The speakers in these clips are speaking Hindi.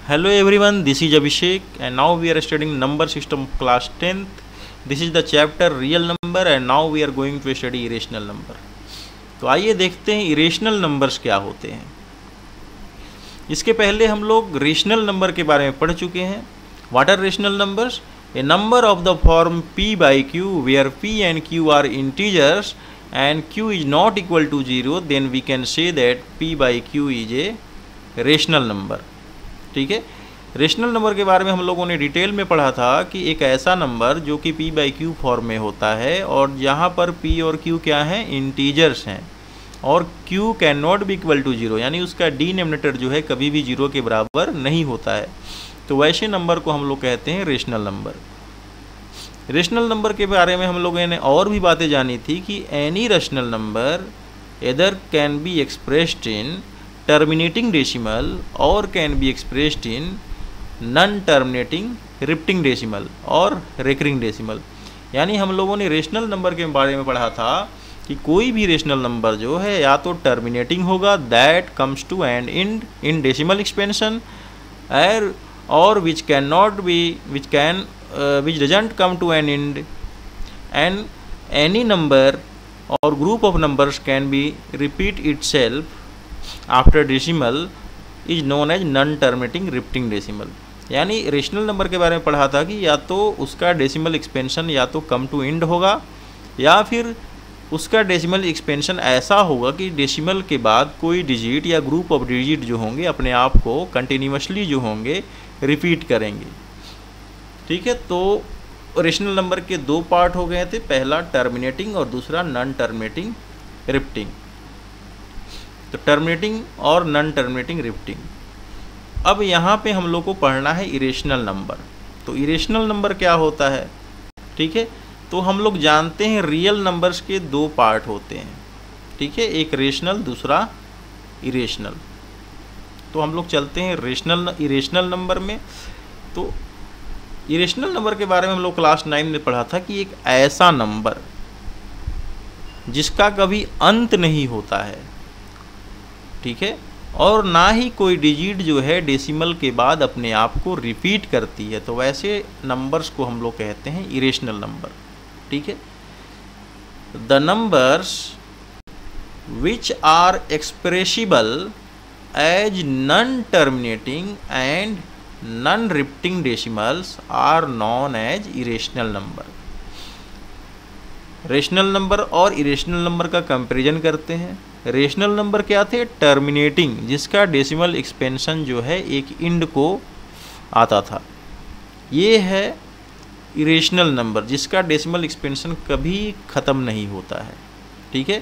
Hello everyone, this is Abhishek and now we are studying number system of class 10th. This is the chapter real number and now we are going to study irrational number. तो आइए देखते हैं इरेशनल नंबर्स क्या होते हैं। इसके पहले हम लोग रेशनल नंबर के बारे में पढ़ चुके हैं। What are rational numbers? A number of the form p by q where p and q are integers and q is not equal to 0, then we can say that p by q is a rational number. ठीक है, रेशनल नंबर के बारे में हम लोगों ने डिटेल में पढ़ा था कि एक ऐसा नंबर जो कि p बाई क्यू फॉर्म में होता है और जहाँ पर p और q क्या हैं, इंटीजर्स हैं और q can not be equal to 0, यानी उसका डिनोमिनेटर जो है कभी भी 0 के बराबर नहीं होता है। तो वैसे नंबर को हम लोग कहते हैं रेशनल नंबर। रेशनल नंबर के बारे में हम लोगों ने और भी बातें जानी थी कि any rational number either can be expressed in terminating decimal or can be expressed in non-terminating repeating decimal और recurring decimal। यानी हम लोगों ने रेशनल नंबर के बारे में पढ़ा था कि कोई भी रेशनल नंबर जो है या तो टर्मिनेटिंग होगा that comes to end and in decimal expansion और which doesn't come to an end, and any number or group of numbers can be repeat itself after decimal is known as non terminating repeating decimal. यानी रेशनल नंबर के बारे में पढ़ा था कि या तो उसका डेसिमल एक्सपेंशन या तो कम टू एंड होगा या फिर उसका डेसिमल एक्सपेंशन ऐसा होगा कि डेसिमल के बाद कोई डिजिट या ग्रुप ऑफ डिजिट जो होंगे अपने आप को कंटिन्यूसली जो होंगे रिपीट करेंगे। ठीक है, तो रेशनल नंबर के दो पार्ट हो गए थे, पहला टर्मिनेटिंग और दूसरा नॉन टर्मिनेटिंग रिपीटिंग। तो टर्मिनेटिंग और नॉन टर्मिनेटिंग रिपीटिंग। अब यहाँ पे हम लोग को पढ़ना है इरेशनल नंबर। तो इरेशनल नंबर क्या होता है? ठीक है, तो हम लोग जानते हैं रियल नंबर्स के दो पार्ट होते हैं। ठीक है, एक रेशनल दूसरा इरेशनल। तो हम लोग चलते हैं इरेशनल नंबर में। तो इरेशनल नंबर के बारे में हम लोग क्लास 9 में पढ़ा था कि एक ऐसा नंबर जिसका कभी अंत नहीं होता है, ठीक है, और ना ही कोई डिजिट जो है डेसिमल के बाद अपने आप को रिपीट करती है, तो वैसे नंबर्स को हम लोग कहते हैं इरेशनल नंबर। ठीक है, the numbers which are expressible as non terminating and non repeating decimals are known as irrational number. Rational number और इरेशनल नंबर का कंपैरिजन करते हैं। रेशनल नंबर क्या थे? टर्मिनेटिंग, जिसका डेसिमल एक्सपेंशन जो है एक इंड को आता था। ये है इरेशनल नंबर जिसका डेसिमल एक्सपेंशन कभी ख़त्म नहीं होता है। ठीक है,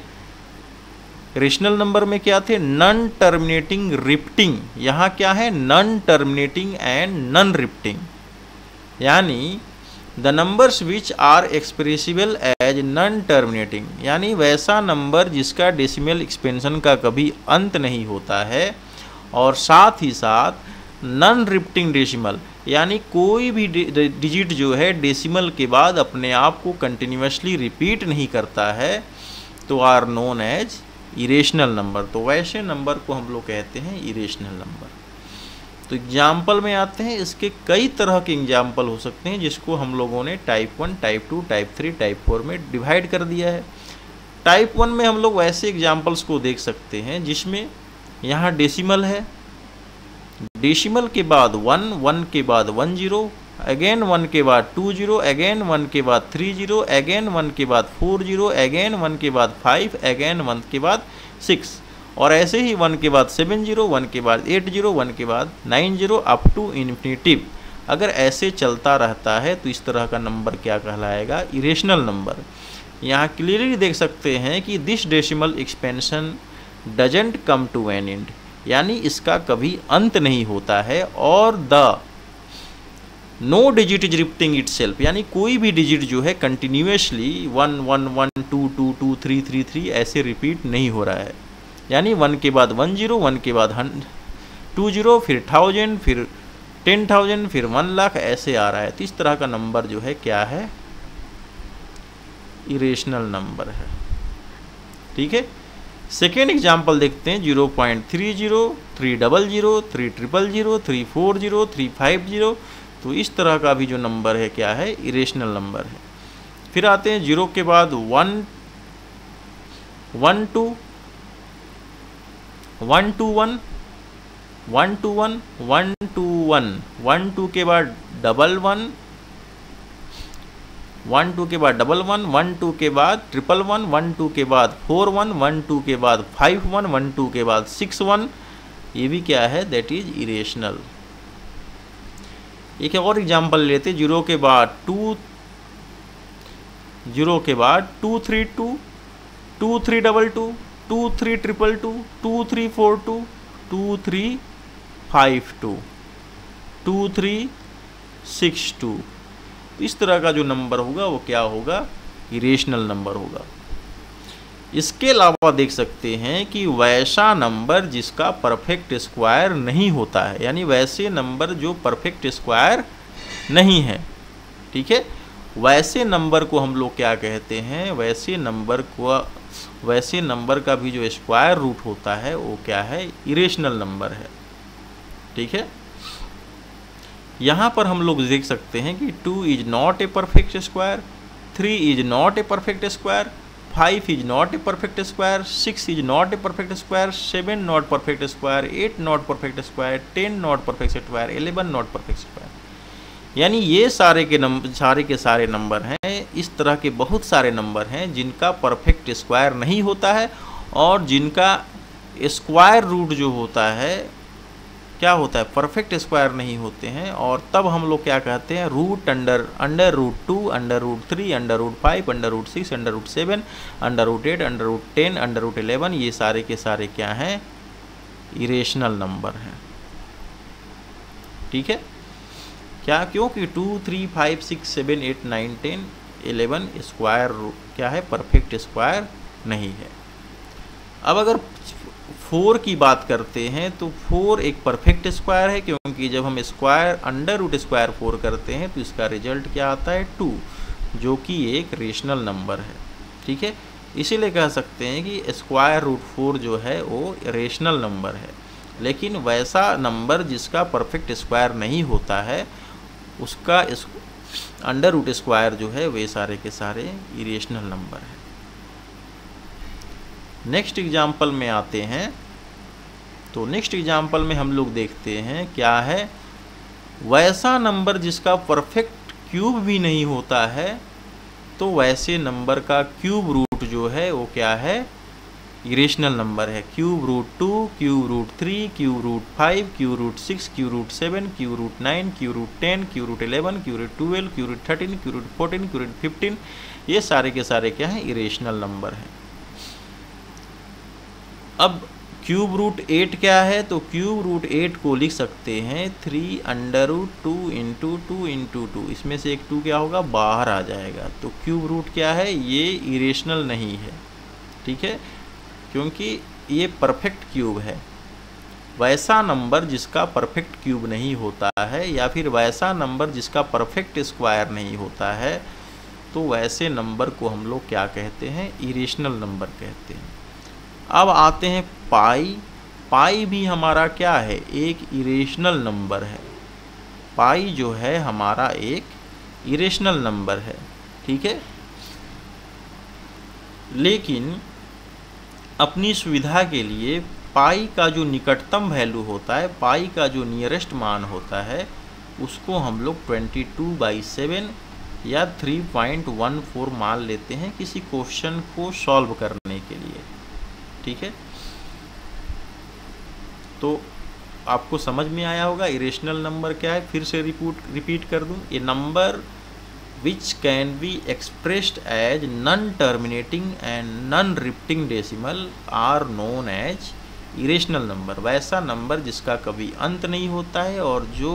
रेशनल नंबर में क्या थे? Non terminating repeating. यहाँ क्या है? Non terminating and non repeating. यानी the numbers which are expressible as non terminating, यानी वैसा नंबर जिसका डेसिमल एक्सपेंशन का कभी अंत नहीं होता है और साथ ही साथ नॉन रिपीटिंग डेसिमल, यानी कोई भी डिजिट जो है डेसिमल के बाद अपने आप को कंटिन्यूसली रिपीट नहीं करता है, तो are known as irrational number. तो वैसे नंबर को हम लोग कहते हैं इरेशनल नंबर। तो एग्जाम्पल में आते हैं। इसके कई तरह के एग्जाम्पल हो सकते हैं जिसको हम लोगों ने टाइप 1, टाइप 2, टाइप 3, टाइप 4 में डिवाइड कर दिया है। टाइप 1 में हम लोग वैसे एग्जाम्पल्स को देख सकते हैं जिसमें यहाँ डेसिमल है, डेसिमल के बाद 1, 1 के बाद 1 0, अगेन 1 के बाद 2 0, अगेन 1 के बाद 3 0, अगेन 1 के बाद 4 0, अगेन 1 के बाद 5, अगेन 1 के बाद 6, और ऐसे ही 1 के बाद 7 0, 1 के बाद 8 0, 1 के बाद 9 0 अप टू इन्फिनिटिव। अगर ऐसे चलता रहता है तो इस तरह का नंबर क्या कहलाएगा? Irrational number. यहाँ क्लियरली देख सकते हैं कि this decimal expansion doesn't come to an end, यानी इसका कभी अंत नहीं होता है, और the no digit is repeating itself, यानी कोई भी डिजिट जो है कंटिन्यूसली 1 1 1 2 2 2 3 3 3 ऐसे रिपीट नहीं हो रहा है। यानी 1 के बाद 1 0, 1 के बाद 2 0, फिर 1000, फिर 10,000, फिर 1 लाख ऐसे आ रहा है। तो इस तरह का नंबर जो है क्या है? इरेशनल नंबर है। ठीक है, सेकेंड एग्जाम्पल देखते हैं 0.30, 300, 300, 340, 350। तो इस तरह का भी जो नंबर है क्या है, इरेशनल नंबर है। फिर आते हैं 0 के बाद 1, 1 2, 1 2 1, 1 2 1, 1 2 1, 1 2 के बाद 1 1, 1 2 के बाद 1 1, 1 2 के बाद 1 1, 1 2 के बाद 4 1, 1 2 के बाद 5 1, 1 2 के बाद 6 1। ये भी क्या है, दैट इज इरेशनल। एक और एग्जांपल लेते, 0 के बाद 2, 0 के बाद 2 3 2, 2 3 2 2, 2 3 2 2, 2 3 4 2, 2 3 5 2, 2 3 6 2। इस तरह का जो नंबर होगा वो क्या होगा, इरेशनल नंबर होगा। इसके अलावा देख सकते हैं कि वैसा नंबर जिसका परफेक्ट स्क्वायर नहीं होता है, यानी वैसे नंबर जो परफेक्ट स्क्वायर नहीं है, ठीक है, वैसे नंबर को हम लोग क्या कहते हैं, वैसे नंबर का भी जो स्क्वायर रूट होता है वो क्या है, इरेशनल नंबर है। ठीक है, यहाँ पर हम लोग देख सकते हैं कि 2 is not a perfect square, 3 is not a perfect square, 5 is not a perfect square, 6 is not a perfect square, 7 not perfect square, 8 not perfect square, 10 not perfect square, 11 not perfect square. यानी ये सारे के सारे नंबर हैं। इस तरह के बहुत सारे नंबर हैं जिनका परफेक्ट स्क्वायर नहीं होता है और जिनका स्क्वायर रूट जो होता है क्या होता है, परफेक्ट स्क्वायर नहीं होते हैं। और तब हम लोग क्या कहते हैं, root under root 2, under root 3, under root 5, under root 6, under root 7, under root 8, under root 10, under root 11, ये सारे के सारे क्या हैं, इरेशनल नंबर हैं। ठीक है, क्या, क्योंकि 2, 3, 5, 6, 7, 8, 9, 10, 11 स्क्वायर क्या है, परफेक्ट स्क्वायर नहीं है। अब अगर 4 की बात करते हैं तो 4 एक परफेक्ट स्क्वायर है, क्योंकि जब हम स्क्वायर अंडर रूट स्क्वायर 4 करते हैं तो इसका रिजल्ट क्या आता है, 2, जो कि एक रेशनल नंबर है। ठीक है, इसीलिए कह सकते हैं कि स्क्वायर रूट 4 जो है वो रेशनल नंबर है। लेकिन वैसा नंबर जिसका परफेक्ट स्क्वायर नहीं होता है उसका अंडर रूट स्क्वायर जो है वे सारे के सारे इरेशनल नंबर है। नेक्स्ट एग्जाम्पल में आते हैं, तो नेक्स्ट एग्जाम्पल में हम लोग देखते हैं क्या है, वैसा नंबर जिसका परफेक्ट क्यूब भी नहीं होता है, तो वैसे नंबर का क्यूब रूट जो है वो क्या है, इरेशनल नंबर है। Cube root 2, cube root 3, cube root 5, cube root 6, cube root 7, cube root 9, cube root 10, cube root 11, cube root 12, cube root 13, cube root 14, cube root 15, ये सारे के सारे क्या हैं, इरेशनल नंबर हैं। अब क्यूब रूट 8 क्या है, तो क्यूब रूट 8 को लिख सकते हैं 3 अंडर रूट 2 इंटू 2 इंटू 2, इसमें से एक 2 क्या होगा, बाहर आ जाएगा। तो क्यूब रूट क्या है, ये इरेशनल नहीं है। ठीक है, क्योंकि ये परफेक्ट क्यूब है। वैसा नंबर जिसका परफेक्ट क्यूब नहीं होता है या फिर वैसा नंबर जिसका परफेक्ट स्क्वायर नहीं होता है, तो वैसे नंबर को हम लोग क्या कहते हैं, इरेशनल नंबर कहते हैं। अब आते हैं पाई। पाई भी हमारा क्या है, एक इरेशनल नंबर है। पाई जो है हमारा एक इरेशनल नंबर है। ठीक है, लेकिन अपनी सुविधा के लिए पाई का जो निकटतम वैल्यू होता है, पाई का जो नियरेस्ट मान होता है, उसको हम लोग 22/7 या 3.14 मान लेते हैं किसी क्वेश्चन को सॉल्व करने के लिए। ठीक है, तो आपको समझ में आया होगा इरेशनल नंबर क्या है। फिर से रिपीट कर दूं, ए number which can be expressed as non-terminating and non-repeating decimal are known as irrational number। वैसा नंबर जिसका कभी अंत नहीं होता है और जो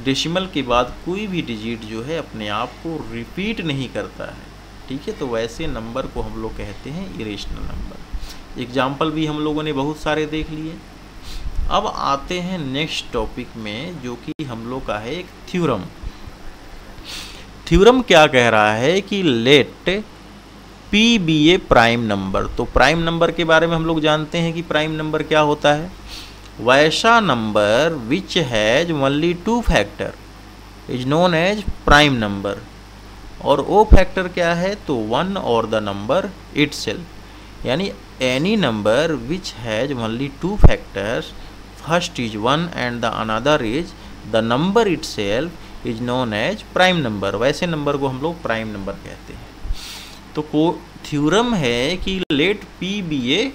डेसिमल के बाद कोई भी डिजिट जो है अपने आप को रिपीट नहीं करता है। ठीक है, तो वैसे नंबर को हम लोग कहते हैं इरेशनल नंबर। एग्जाम्पल भी हम लोगों ने बहुत सारे देख लिए। अब आते हैं नेक्स्ट टॉपिक में, जो कि हम लोग का है एक थ्योरम। थ्योरम क्या कह रहा है कि let p be a prime number. तो प्राइम नंबर के बारे में हम लोग जानते हैं कि प्राइम नंबर क्या होता है, वैसा number which has only 2 factor is known as prime number. और ओ फैक्टर क्या है, तो 1 और द नंबर इटसेल्फ, यानी any number which has only 2 factors, first is 1 and the another is the number itself is known as prime number. वैसे नंबर को हम लोग प्राइम नंबर कहते हैं। तो थ्योरम है कि let p be a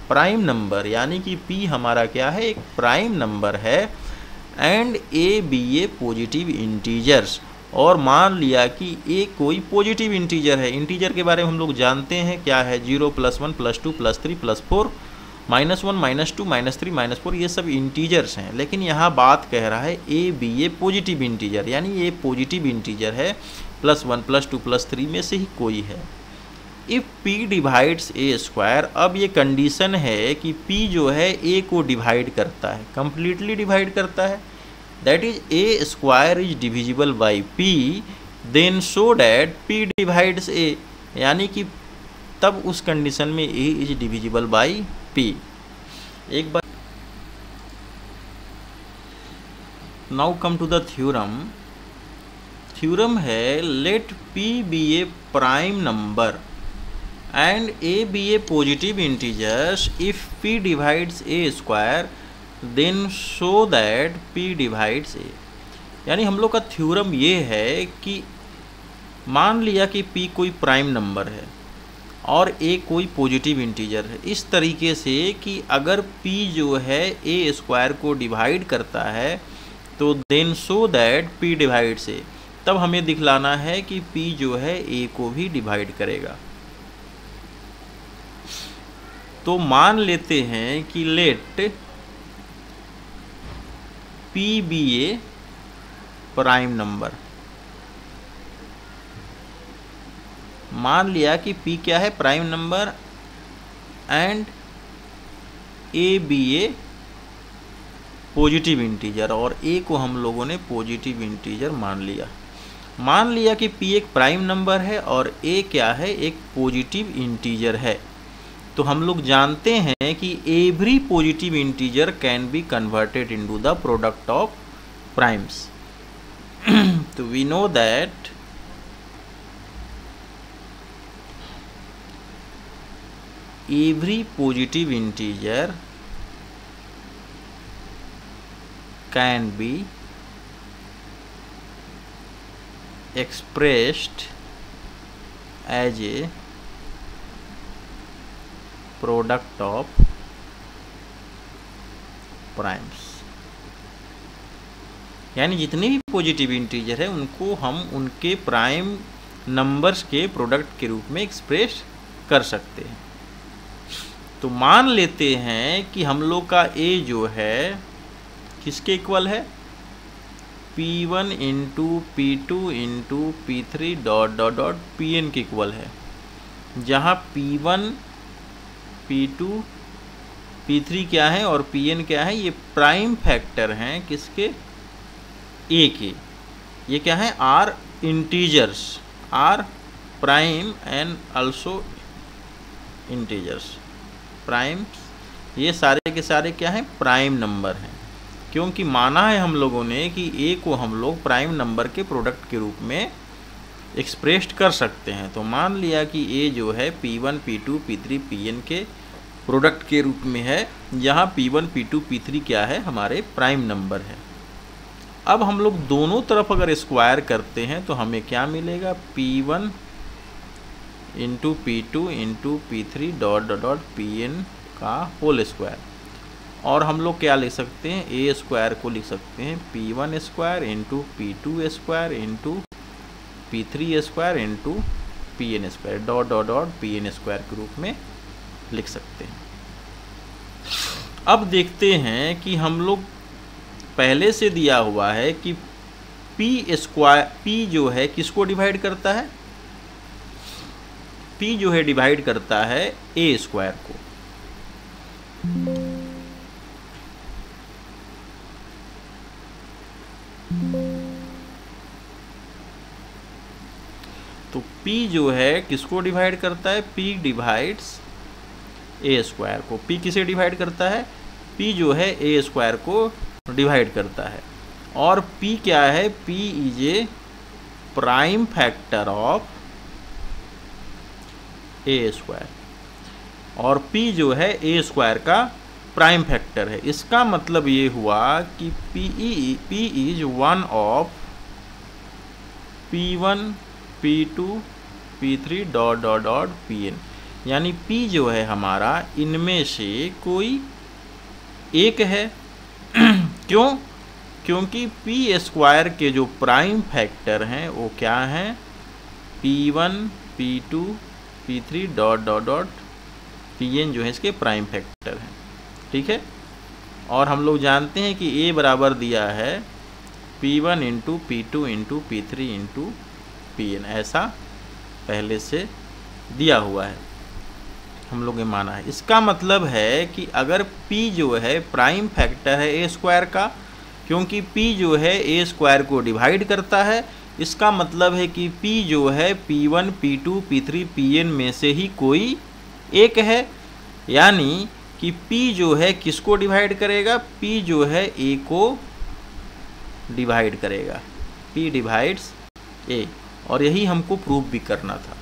prime number, यानी कि पी हमारा क्या है, एक प्राइम नंबर है, and a be a positive integers. और मान लिया कि ए कोई पॉजिटिव इंटीजर है। इंटीजर के बारे में हम लोग जानते हैं क्या है, 0 +1 +2 +3 +4 -1 -2 -3 -4, ये सब इंटीजर्स हैं। लेकिन यहाँ बात कह रहा है a be a positive integer, यानी ये पॉजिटिव इंटीजर है, +1 +2 +3 में से ही कोई है। If p divides A square, अब ये कंडीशन है कि p जो है a को डिवाइड करता है, कंप्लीटली डिवाइड करता है, that is a square is divisible by p, then show that p divides a, यानी कि तब उस कंडीशन में a is divisible by p। एक बार now come to the theorem. Theorem है let p be a prime number and a be a positive integers if p divides a square then show that p divides a। यानी हम लोग का थ्योरम ये है कि मान लिया कि p कोई प्राइम नंबर है और a कोई पॉजिटिव इंटीजर है, इस तरीके से कि अगर p जो है a स्क्वायर को डिवाइड करता है तो then show that p divides a, तब हमें दिखलाना है कि p जो है a को भी डिवाइड करेगा। तो मान लेते हैं कि let p be a prime number, मान लिया कि p क्या है, prime number, and a be a positive integer, और a को हम लोगों ने पॉजिटिव इंटीजर मान लिया। मान लिया कि p एक प्राइम नंबर है और a क्या है, एक पॉजिटिव इंटीजर है। तो हम लोग जानते हैं कि every positive integer can be converted into the product of primes. तो we know that every positive integer can be expressed as a product of primes, यानी जितने भी पॉजिटिव इंटीजर है उनको हम उनके प्राइम नंबर्स के प्रोडक्ट के रूप में एक्सप्रेस कर सकते हैं। तो मान लेते हैं कि हम लोग का a जो है किसके इक्वल है, P1 into P2 into P3 dot dot dot Pn के इक्वल है, जहाँ P1 P2 P3 क्या है और Pn क्या है, ये प्राइम फैक्टर हैं किसके, A के। ये क्या है, are integers, are prime and also integers, prime, ये सारे के सारे क्या हैं, प्राइम नंबर हैं। क्योंकि माना है हम लोगों ने कि a को हम लोग प्राइम नंबर के प्रोडक्ट के रूप में एक्सप्रेस्ड कर सकते हैं। तो मान लिया कि a जो है P1 P2 P3 Pn के प्रोडक्ट के रूप में है, जहाँ P1 P2 P3 क्या है, हमारे प्राइम नंबर है। अब हम लोग दोनों तरफ अगर स्क्वायर करते हैं तो हमें क्या मिलेगा, P1 into P2 into P3 dot dot dot Pn का होल स्क्वायर। और हम लोग क्या लिख सकते हैं, ए स्क्वायर को लिख सकते हैं P1 square into P2 square into P3 square into Pn square dot dot dot Pn square के रूप में लिख सकते हैं। अब देखते हैं कि हम लोग पहले से दिया हुआ है कि P स्क्वायर, P जो है किसको डिवाइड करता है, P जो है डिवाइड करता है ए स्क्वायर को। तो P P जो है किसको डिवाइड करता है, P डिवाइड्स ए स्क्वायर को। P किसे डिवाइड करता है, P जो है ए स्क्वायर को डिवाइड करता है। और P क्या है, P is a prime factor of A square, और P जो है ए स्क्वायर का प्राइम फैक्टर है। इसका मतलब ये हुआ कि P is one of P1 P2 P3 dot dot dot Pn, यानी P जो है हमारा इनमें से कोई एक है। क्यों, क्योंकि P स्क्वायर के जो प्राइम फैक्टर हैं वो क्या हैं, P1 P2 P3 dot dot dot Pn जो है इसके प्राइम फैक्टर हैं। ठीक है, और हम लोग जानते हैं कि A बराबर दिया है P1 into P2 into P3 into Pn, ऐसा पहले से दिया हुआ है, हम लोग ने माना है। इसका मतलब है कि अगर P जो है प्राइम फैक्टर है ए स्क्वायर का, क्योंकि P जो है ए स्क्वायर को डिवाइड करता है, इसका मतलब है कि P जो है P1 P2 P3 Pn में से ही कोई एक है, यानी कि P जो है किसको डिवाइड करेगा, P जो है A को डिवाइड करेगा, P डिवाइड्स A, और यही हमको प्रूफ भी करना था।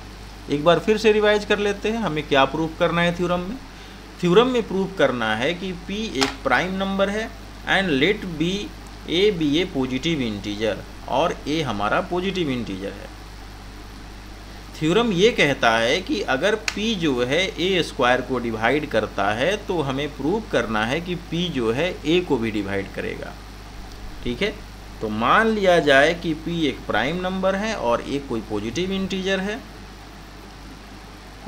एक बार फिर से रिवाइज कर लेते हैं, हमें क्या प्रूफ करना है थ्योरम में। थ्योरम में प्रूफ करना है कि P एक प्राइम नंबर है and let be a positive integer, और A हमारा पॉजिटिव इंटीजर है। थ्योरम ये कहता है कि अगर P जो है ए स्क्वायर को डिवाइड करता है तो हमें प्रूफ करना है कि P जो है A को भी डिवाइड करेगा। ठीक है, तो मान लिया जाए कि P एक प्राइम नंबर है और A कोई पॉजिटिव इंटीजर है,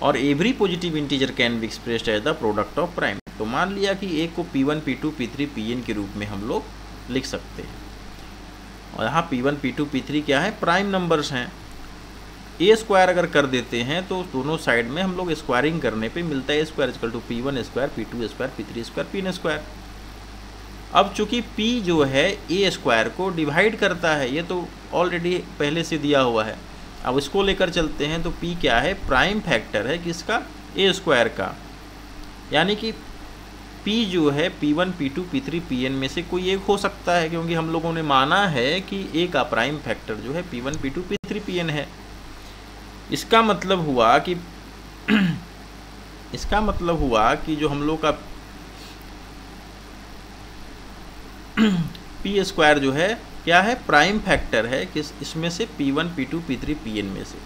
और every positive integer can be expressed as the product of prime. तो मान लिया कि A को P1 P2 P3 Pn के रूप में हम लोग लिख सकते हैं, और यहाँ P1 P2 P3 क्या है, प्राइम नंबर्स हैं। ए स्क्वायर अगर कर देते हैं तो दोनों साइड में हम लोग स्क्वायरिंग करने पे मिलता है square equal to P1 square P2 square P3 square Pn square. अब चूंकि P जो है ए स्क्वायर को डिवाइड करता है, ये तो ऑलरेडी पहले से दिया हुआ है। अब इसको लेकर चलते हैं, तो P क्या है, प्राइम फैक्टर है किसका, ए स्क्वायर का, यानी कि P जो है P1 P2 P3 Pn में से कोई एक हो सकता है, क्योंकि हम लोगों ने माना है कि A का प्राइम फैक्टर जो है P1 P2 P3 Pn है। इसका मतलब हुआ कि जो हम लोग का P स्क्वायर जो है क्या है, प्राइम फैक्टर है किस, इसमें से P1 P2 P3 Pn में से।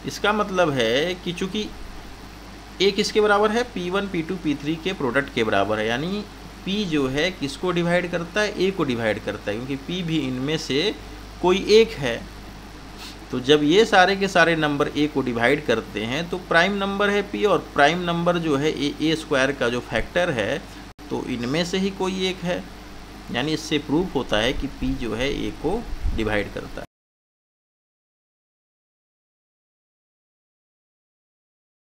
इसका मतलब है कि चूंकि A किसके बराबर है, P1 P2 P3 के प्रोडक्ट के बराबर है, यानी P जो है किसको डिवाइड करता है, A को डिवाइड करता है, क्योंकि P भी इनमें से कोई एक है। तो जब ये सारे के सारे नंबर A को डिवाइड करते हैं तो प्राइम नंबर है P, और प्राइम नंबर जो है ए स्क्वायर का जो फैक्टर है, तो इनमें से ही कोई एक है, यानी इससे प्रूफ होता है कि P जो है A को डिवाइड करता है।